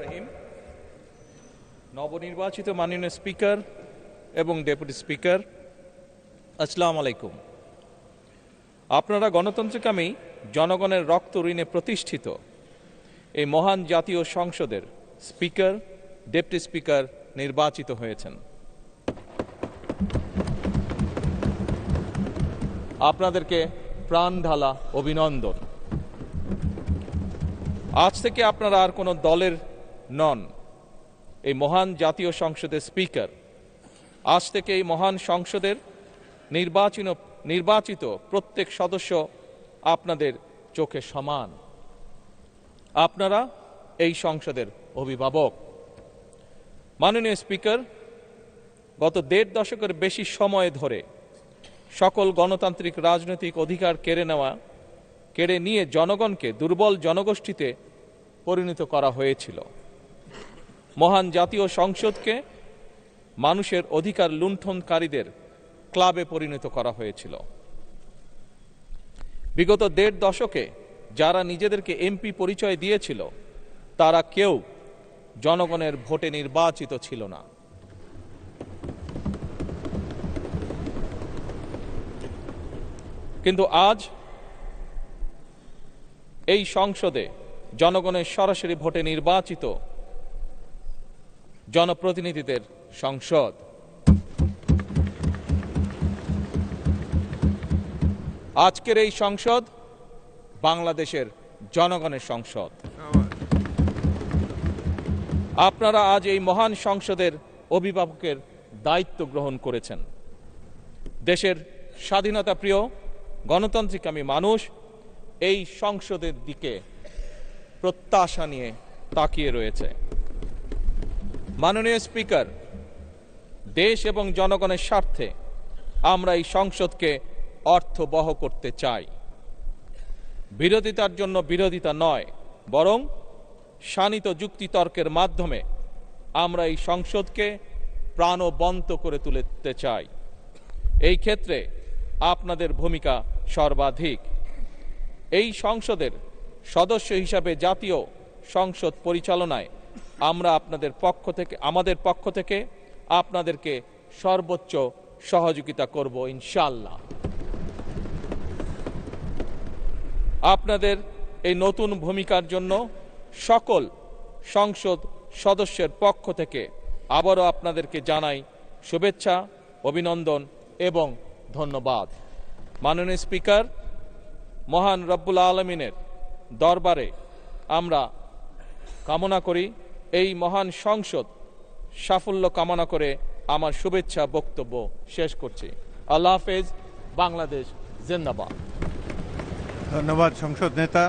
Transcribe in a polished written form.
রহিম। নবনির্বাচিত মাননীয় স্পিকার এবং ডেপুটি স্পিকার, আসসালামু আলাইকুম। আপনারা গণতন্ত্রকামী জনগণের রক্ত ঋণে প্রতিষ্ঠিত এই মহান জাতীয় সংসদের স্পিকার, ডেপুটি স্পিকার নির্বাচিত হয়েছেন। আপনাদেরকে প্রাণ ঢালা অভিনন্দন। আজ থেকে আপনারা আর কোনো দলের নন, এই মহান জাতীয় সংসদের স্পিকার। আজ থেকে এই মহান সংসদের নির্বাচিত প্রত্যেক সদস্য আপনাদের চোখে সমান। আপনারা এই সংসদের অভিভাবক। মাননীয় স্পিকার, গত 1.5 দশকের বেশি সময় ধরে সকল গণতান্ত্রিক রাজনৈতিক অধিকার কেড়ে নিয়ে জনগণকে দুর্বল জনগোষ্ঠীতে পরিণত করা হয়েছিল। মহান জাতীয় সংসদকে মানুষের অধিকার লুণ্ঠনকারীদের ক্লাবে পরিণত করা হয়েছিল। বিগত 1.5 দশকে যারা নিজেদেরকে এমপি পরিচয় দিয়েছিল তারা কেউ জনগণের ভোটে নির্বাচিত ছিল না। কিন্তু আজ এই সংসদে জনগণের সরাসরি ভোটে নির্বাচিত জনপ্রতিনিধিদের সংসদ। আজকের এই সংসদ বাংলাদেশের জনগণের সংসদ। আপনারা আজ এই মহান সংসদের অভিভাবকের দায়িত্ব গ্রহণ করেছেন। দেশের স্বাধীনতা প্রিয় গণতান্ত্রিকামী মানুষ এই সংসদের দিকে প্রত্যাশা নিয়ে তাকিয়ে রয়েছে। মাননীয় স্পিকার, দেশ এবং জনগণের স্বার্থে আমরা এই সংসদকে অর্থবহ করতে চাই। বিরোধিতার জন্য বিরোধিতা নয়, বরং শানিত যুক্তিতর্কের মাধ্যমে আমরা এই সংসদকে প্রাণবন্ত করে তুলতে চাই। এই ক্ষেত্রে আপনাদের ভূমিকা সর্বাধিক। এই সংসদের সদস্য হিসাবে জাতীয় সংসদ পরিচালনায় আমাদের পক্ষ থেকে আপনাদেরকে সর্বোচ্চ সহযোগিতা করব ইনশাআল্লাহ। আপনাদের এই নতুন ভূমিকার জন্য সকল সংসদ সদস্যের পক্ষ থেকে আবারও আপনাদেরকে জানাই শুভেচ্ছা, অভিনন্দন এবং ধন্যবাদ। মাননীয় স্পিকার, মহান রব্বুল আলামিনের দরবারে আমরা কামনা করি এই মহান সংসদ সাফল্য কামনা করে আমার শুভেচ্ছা বক্তব্য শেষ করছি। আল্লাহ হাফেজ। বাংলাদেশ জিন্দাবাদ। ধন্যবাদ সংসদ নেতা।